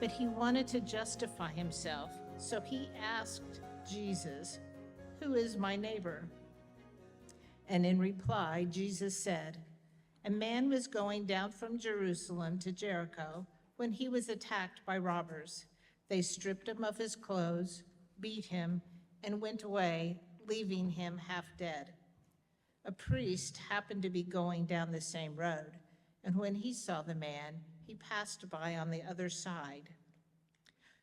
But he wanted to justify himself, so he asked Jesus, "Who is my neighbor?" And in reply, Jesus said, "A man was going down from Jerusalem to Jericho when he was attacked by robbers. They stripped him of his clothes, beat him, and went away, leaving him half dead. A priest happened to be going down the same road, and when he saw the man, he passed by on the other side.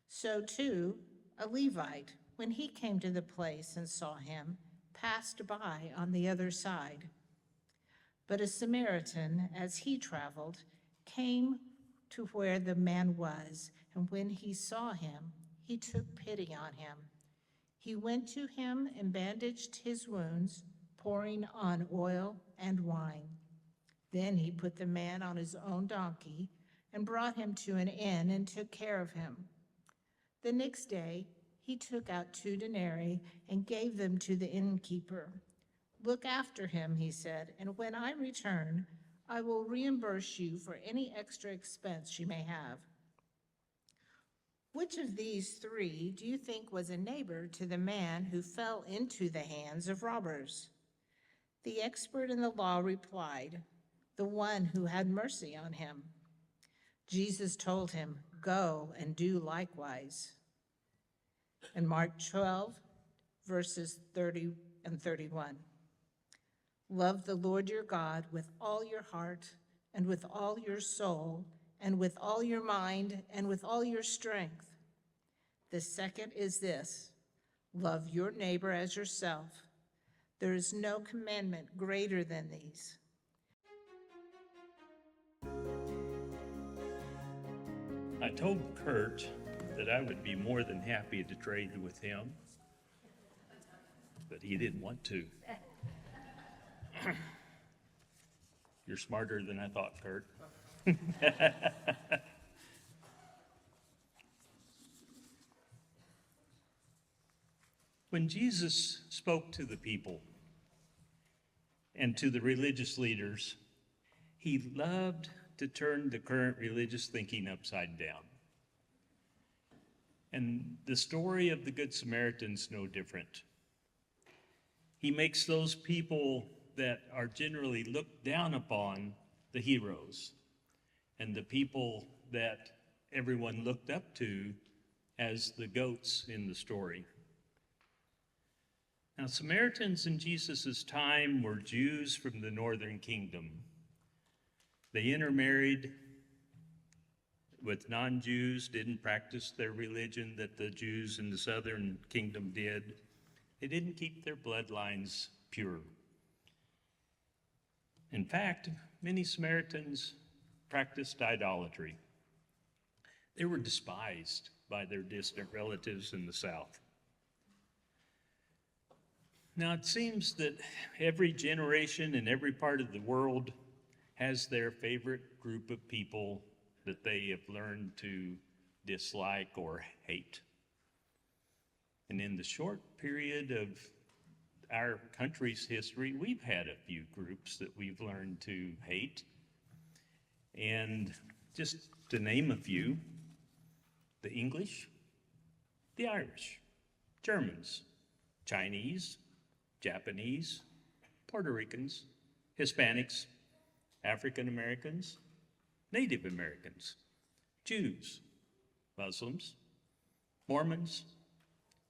So too, a Levite, when he came to the place and saw him, passed by on the other side. But a Samaritan, as he traveled, came to where the man was, and when he saw him, he took pity on him. He went to him and bandaged his wounds, pouring on oil and wine. Then he put the man on his own donkey and brought him to an inn and took care of him. The next day, he took out 2 denarii and gave them to the innkeeper. 'Look after him,' he said, 'and when I return, I will reimburse you for any extra expense you may have.' Which of these 3 do you think was a neighbor to the man who fell into the hands of robbers?" The expert in the law replied, "The one who had mercy on him." Jesus told him, "Go and do likewise." In Mark 12, verses 30 and 31. "Love the Lord your God with all your heart and with all your soul and with all your mind and with all your strength. The second is this: love your neighbor as yourself. There is no commandment greater than these." I told Kurt that I would be more than happy to trade with him, but he didn't want to. You're smarter than I thought, Kurt. When Jesus spoke to the people and to the religious leaders, he loved to turn the current religious thinking upside down. And the story of the Good Samaritan's no different. He makes those people that are generally looked down upon the heroes, and the people that everyone looked up to as the goats in the story. Now, Samaritans in Jesus' time were Jews from the northern kingdom. They intermarried with non-Jews, didn't practice their religion that the Jews in the southern kingdom did. They didn't keep their bloodlines pure. In fact, many Samaritans practiced idolatry. They were despised by their distant relatives in the south. Now, it seems that every generation in every part of the world has their favorite group of people that they have learned to dislike or hate. And in the short period of our country's history, we've had a few groups that we've learned to hate. And just to name a few, the English, the Irish, Germans, Chinese, Japanese, Puerto Ricans, Hispanics, African Americans, Native Americans, Jews, Muslims, Mormons,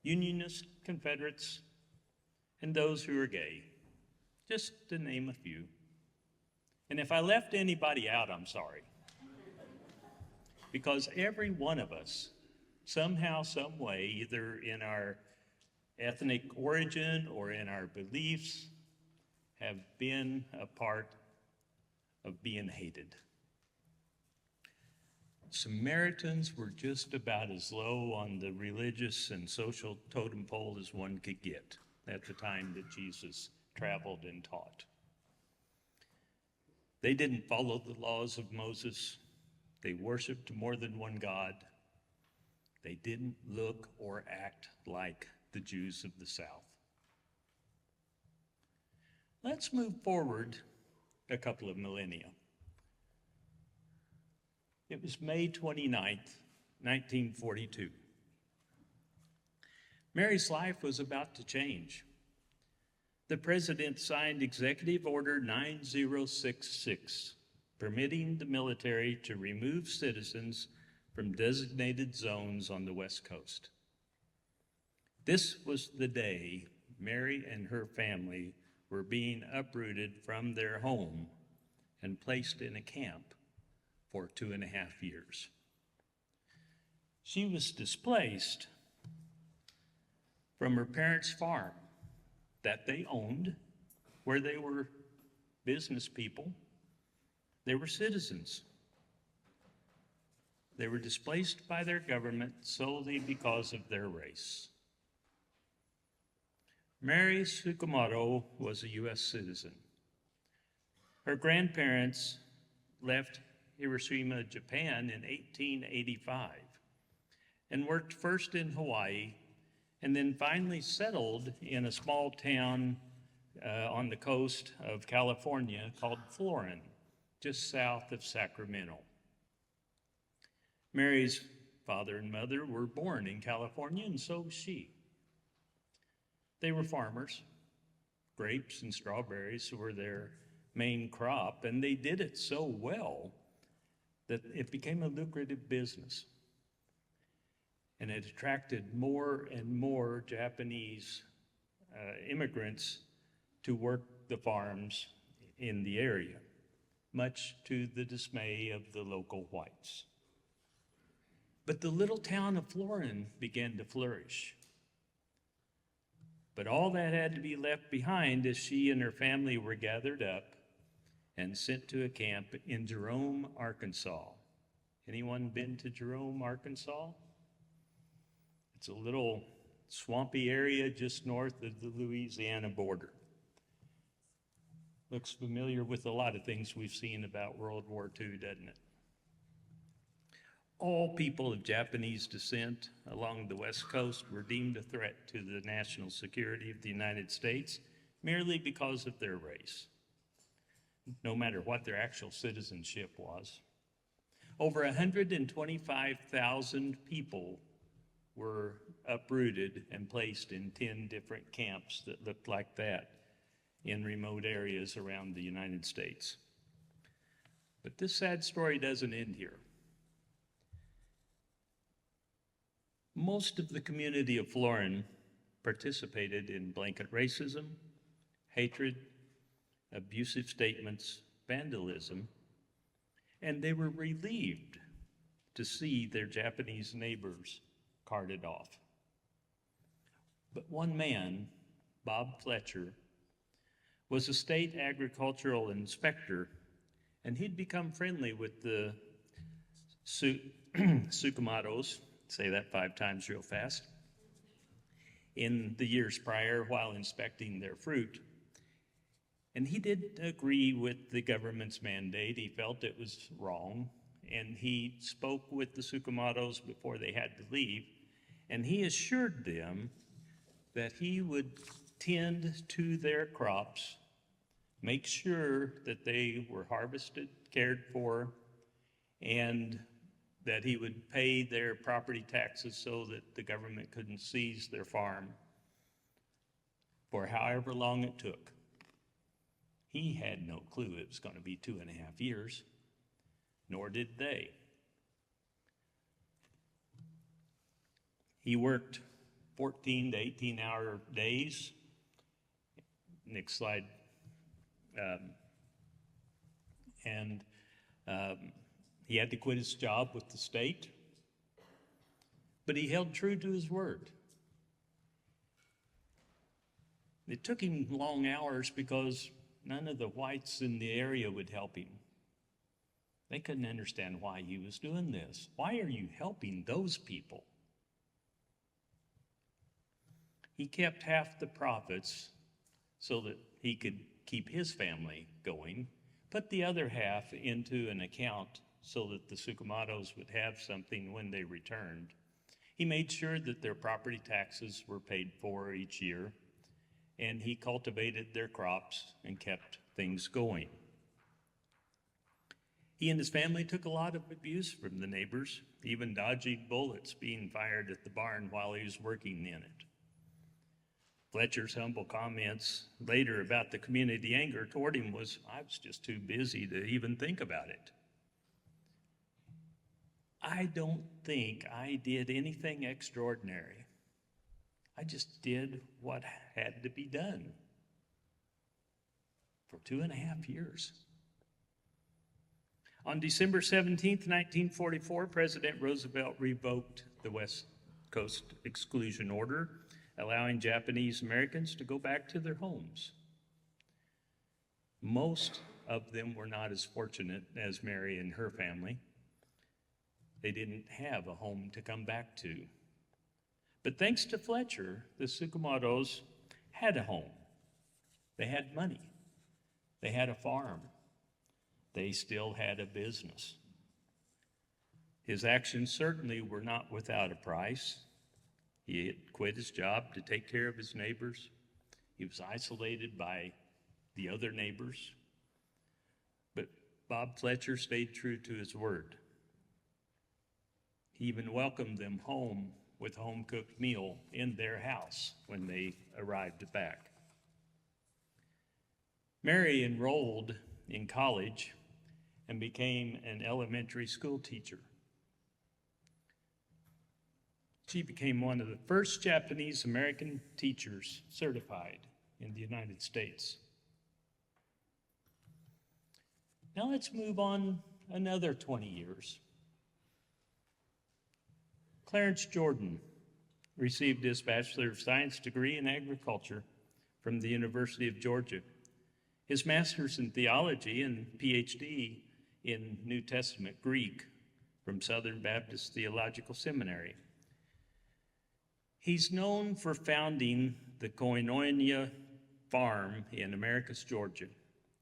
Unionists, Confederates, and those who are gay, just to name a few. And if I left anybody out, I'm sorry. Because every one of us, somehow, some way, either in our ethnic origin or in our beliefs, have been a part of being hated. Samaritans were just about as low on the religious and social totem pole as one could get at the time that Jesus traveled and taught. They didn't follow the laws of Moses. They worshiped more than one God. They didn't look or act like the Jews of the South. Let's move forward a couple of millennia. It was May 29th, 1942. Mary's life was about to change. The president signed Executive Order 9066, permitting the military to remove citizens from designated zones on the West Coast. This was the day Mary and her family were being uprooted from their home and placed in a camp for 2.5 years. She was displaced from her parents' farm that they owned, where they were business people. They were citizens. They were displaced by their government solely because of their race. Mary Tsukamoto was a U.S. citizen. Her grandparents left Hiroshima, Japan in 1885 and worked first in Hawaii and then finally settled in a small town on the coast of California called Florin, just south of Sacramento. Mary's father and mother were born in California, and so was she. They were farmers. Grapes and strawberries were their main crop, and they did it so well that it became a lucrative business. And it attracted more and more Japanese immigrants to work the farms in the area, much to the dismay of the local whites. But the little town of Florin began to flourish. But all that had to be left behind as she and her family were gathered up and sent to a camp in Jerome, Arkansas. Anyone been to Jerome, Arkansas? It's a little swampy area just north of the Louisiana border. Looks familiar with a lot of things we've seen about World War II, doesn't it? All people of Japanese descent along the West Coast were deemed a threat to the national security of the United States merely because of their race, no matter what their actual citizenship was. Over 125,000 people were uprooted and placed in 10 different camps that looked like that in remote areas around the United States. But this sad story doesn't end here. Most of the community of Florin participated in blanket racism, hatred, abusive statements, vandalism, and they were relieved to see their Japanese neighbors carted off. But one man, Bob Fletcher, was a state agricultural inspector, and he'd become friendly with the Tsukamotos, say that 5 times real fast, in the years prior while inspecting their fruit. And he did agree with the government's mandate. He felt it was wrong, and he spoke with the Tsukamotos before they had to leave, and he assured them that he would tend to their crops, make sure that they were harvested, cared for, and that he would pay their property taxes so that the government couldn't seize their farm for however long it took. He had no clue it was going to be 2.5 years, nor did they. He worked 14 to 18-hour days. Next slide. He had to quit his job with the state, but he held true to his word. It took him long hours because none of the whites in the area would help him. They couldn't understand why he was doing this. Why are you helping those people? He kept half the profits so that he could keep his family going, put the other half into an account so that the Tsukamotos would have something when they returned. He made sure that their property taxes were paid for each year, and he cultivated their crops and kept things going. He and his family took a lot of abuse from the neighbors, even dodging bullets being fired at the barn while he was working in it. Fletcher's humble comments later about the community anger toward him was, "I was just too busy to even think about it." I don't think I did anything extraordinary. I just did what had to be done for 2.5 years. On December 17th, 1944, President Roosevelt revoked the West Coast Exclusion Order, allowing Japanese Americans to go back to their homes. Most of them were not as fortunate as Mary and her family. They didn't have a home to come back to. But thanks to Fletcher, the Tsukumotos had a home. They had money. They had a farm. They still had a business. His actions certainly were not without a price. He had quit his job to take care of his neighbors. He was isolated by the other neighbors. But Bob Fletcher stayed true to his word. He even welcomed them home with a home-cooked meal in their house when they arrived back. Mary enrolled in college and became an elementary school teacher. She became one of the first Japanese American teachers certified in the United States. Now let's move on another 20 years. Clarence Jordan received his Bachelor of Science degree in agriculture from the University of Georgia, his master's in theology and PhD in New Testament Greek from Southern Baptist Theological Seminary. He's known for founding the Koinonia Farm in Americus, Georgia,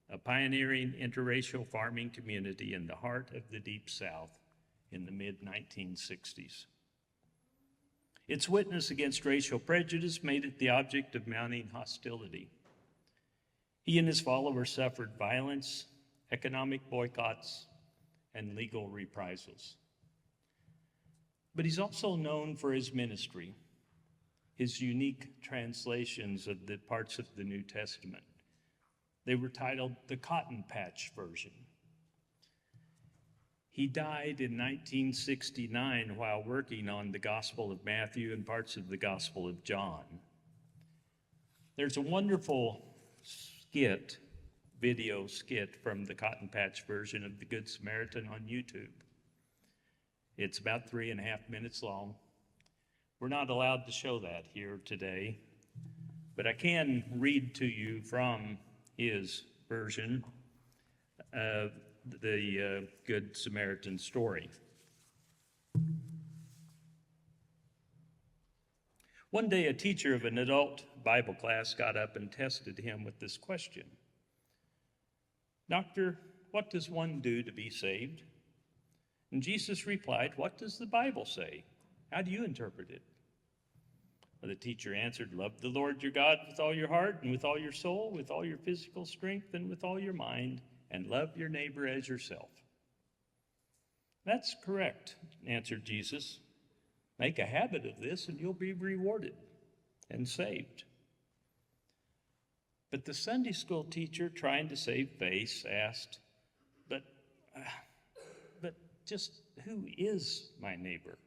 a pioneering interracial farming community in the heart of the Deep South in the mid-1960s. Its witness against racial prejudice made it the object of mounting hostility. He and his followers suffered violence, economic boycotts, and legal reprisals. But he's also known for his ministry, his unique translations of the parts of the New Testament. They were titled the Cotton Patch Version. He died in 1969 while working on the Gospel of Matthew and parts of the Gospel of John. There's a wonderful video skit from the Cotton Patch version of the Good Samaritan on YouTube. It's about 3.5 minutes long. We're not allowed to show that here today, but I can read to you from his version of the Good Samaritan story. One day, a teacher of an adult Bible class got up and tested him with this question. "Doctor, what does one do to be saved?" And Jesus replied, "What does the Bible say? How do you interpret it?" Well, the teacher answered, "Love the Lord your God with all your heart and with all your soul, with all your physical strength and with all your mind, and love your neighbor as yourself." "That's correct," answered Jesus. "Make a habit of this and you'll be rewarded and saved." But the Sunday school teacher, trying to save face, asked, but just who is my neighbor?"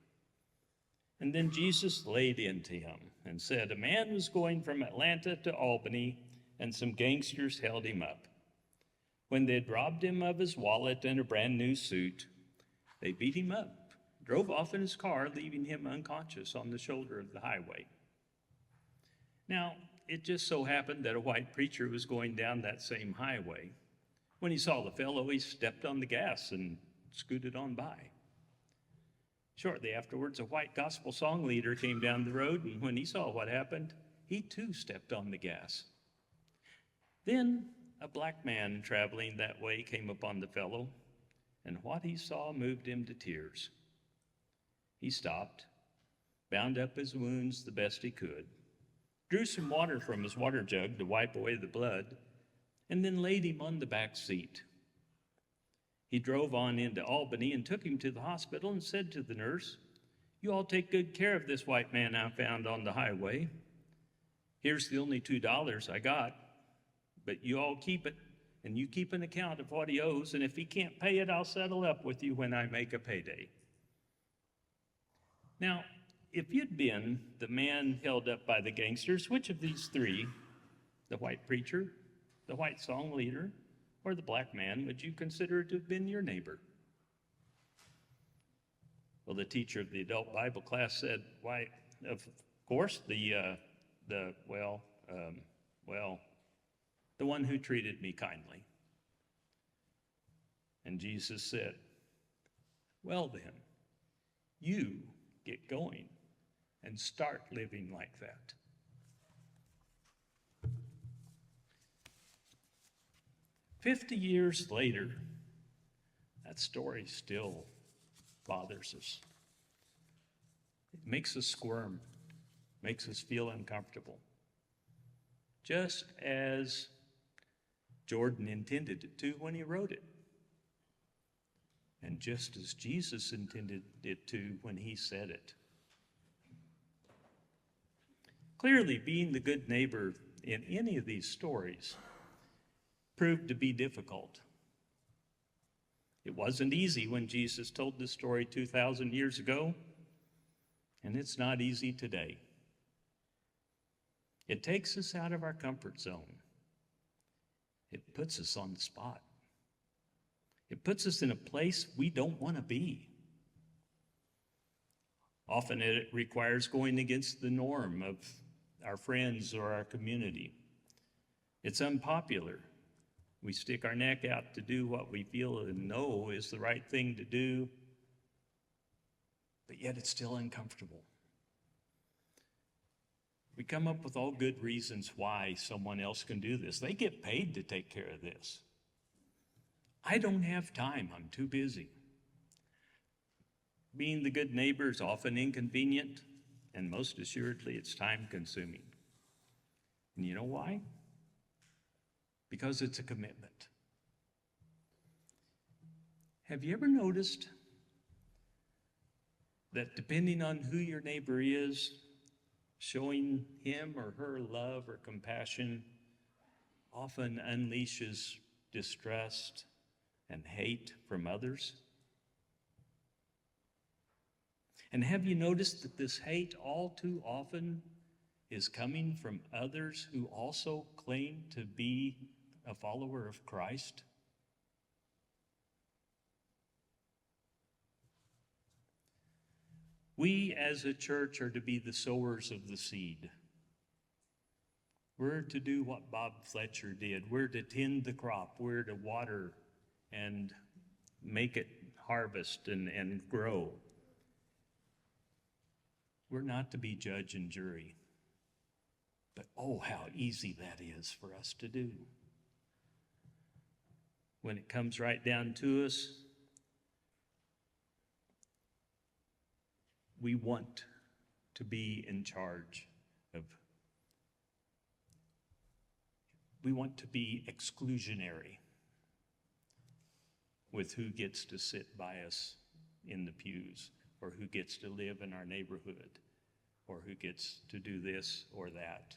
And then Jesus laid into him and said, "A man was going from Atlanta to Albany, and some gangsters held him up. When they'd robbed him of his wallet and a brand new suit, they beat him up, drove off in his car, leaving him unconscious on the shoulder of the highway. Now, it just so happened that a white preacher was going down that same highway. When he saw the fellow, he stepped on the gas and scooted on by. Shortly afterwards, a white gospel song leader came down the road, and when he saw what happened, he too stepped on the gas. Then a black man traveling that way came upon the fellow, and what he saw moved him to tears. He stopped, bound up his wounds the best he could, drew some water from his water jug to wipe away the blood, and then laid him on the back seat. He drove on into Albany and took him to the hospital and said to the nurse, "You all take good care of this white man I found on the highway. Here's the only $2 I got, but you all keep it, and you keep an account of what he owes, and if he can't pay it, I'll settle up with you when I make a payday." Now, if you'd been the man held up by the gangsters, which of these three, the white preacher, the white song leader, or the black man, would you consider to have been your neighbor? Well, the teacher of the adult Bible class said, "Why, of course, the one who treated me kindly." And Jesus said, "Well then, you get going and start living like that." 50 years later, that story still bothers us. It makes us squirm, makes us feel uncomfortable, just as Jordan intended it to when he wrote it, and just as Jesus intended it to when he said it. Clearly, being the good neighbor in any of these stories proved to be difficult. It wasn't easy when Jesus told this story 2,000 years ago, and it's not easy today. It takes us out of our comfort zone. It puts us on the spot. It puts us in a place we don't want to be. Often it requires going against the norm of our friends or our community. It's unpopular. We stick our neck out to do what we feel and know is the right thing to do, but yet it's still uncomfortable. We come up with all good reasons why someone else can do this. They get paid to take care of this. I don't have time. I'm too busy. Being the good neighbor is often inconvenient, and most assuredly, it's time-consuming. And you know why? Because it's a commitment. Have you ever noticed that depending on who your neighbor is, showing him or her love or compassion often unleashes distrust and hate from others? And have you noticed that this hate all too often is coming from others who also claim to be a follower of Christ? We as a church are to be the sowers of the seed. We're to do what Bob Fletcher did. We're to tend the crop. We're to water and make it harvest and grow. We're not to be judge and jury. But oh, how easy that is for us to do. When it comes right down to us, we want to be in charge of, we want to be exclusionary with who gets to sit by us in the pews, or who gets to live in our neighborhood, or who gets to do this or that.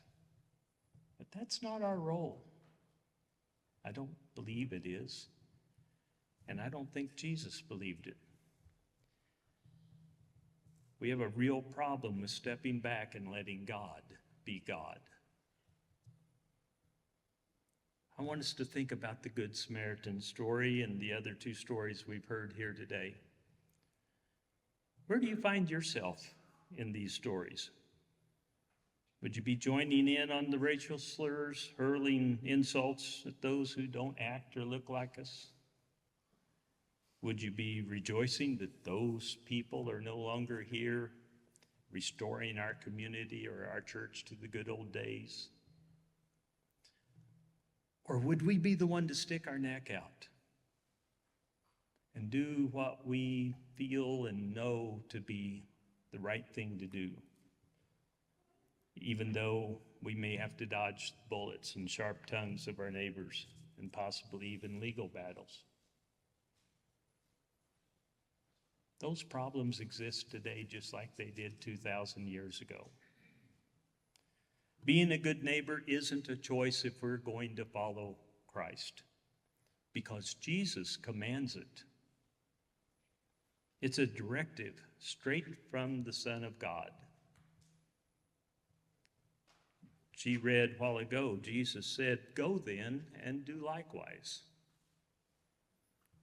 But that's not our role. I don't believe it is, and I don't think Jesus believed it. We have a real problem with stepping back and letting God be God. I want us to think about the Good Samaritan story and the other two stories we've heard here today. Where do you find yourself in these stories? Would you be joining in on the racial slurs, hurling insults at those who don't act or look like us? Would you be rejoicing that those people are no longer here, restoring our community or our church to the good old days? Or would we be the one to stick our neck out and do what we feel and know to be the right thing to do, even though we may have to dodge bullets and sharp tongues of our neighbors and possibly even legal battles? Those problems exist today just like they did 2,000 years ago. Being a good neighbor isn't a choice if we're going to follow Christ, because Jesus commands it. It's a directive straight from the Son of God. She read a while ago, Jesus said, "Go then and do likewise."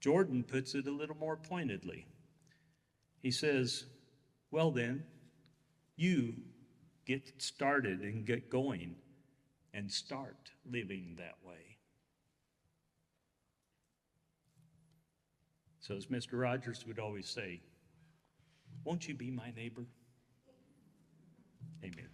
Jordan puts it a little more pointedly. He says, well then, you get started and get going and start living that way. So as Mr. Rogers would always say, won't you be my neighbor? Amen.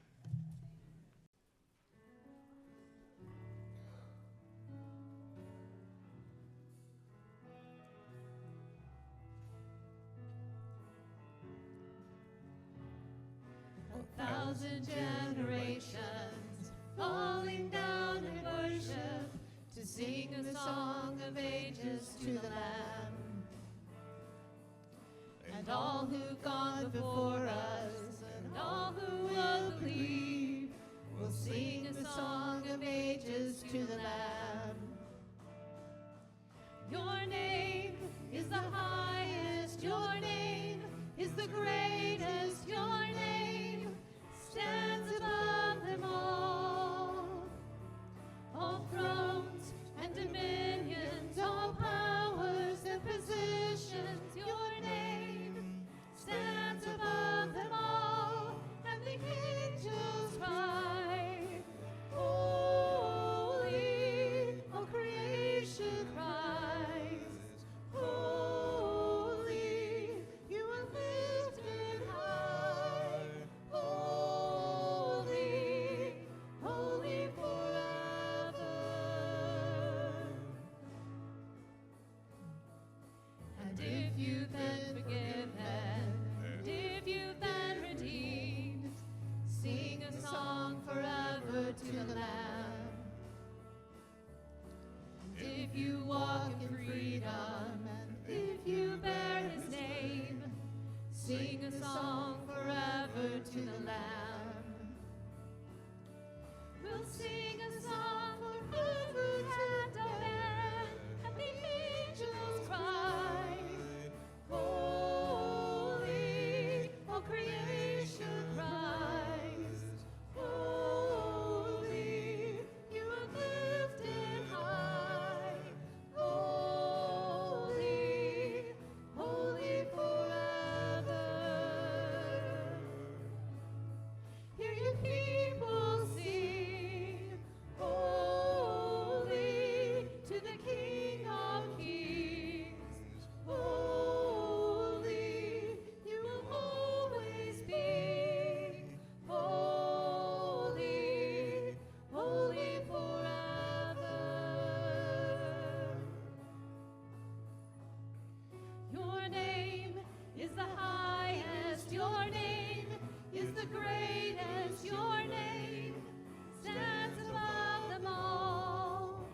Thousand generations falling down in worship to sing a song of ages to the Lamb. And all who've gone before us and all who will believe will sing a song of ages to the Lamb. Your name is the highest, your name is the greatest, your name stands above them all. All thrones and dominions, all powers and positions, your name stands above them all. And the angels cry, holy, all creation cries, holy, you are lifted high, holy, holy forever. And if you've been forgiven, and if you've been redeemed, sing a song forever to the Lamb. And if you walk in freedom, and if you bear his name, sing a song forever to the Lamb. We'll sing a song forever and amen, and the angels cry, holy, all creation cries, holy, you are lifted high, holy, holy forever. Hear you people sing, holy, to the King of Kings, holy, you will always be, holy, holy forever. Your name is the highest, your name is the greatest, your name stands above them all.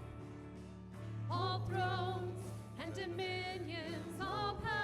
All thrones and dominions, all powers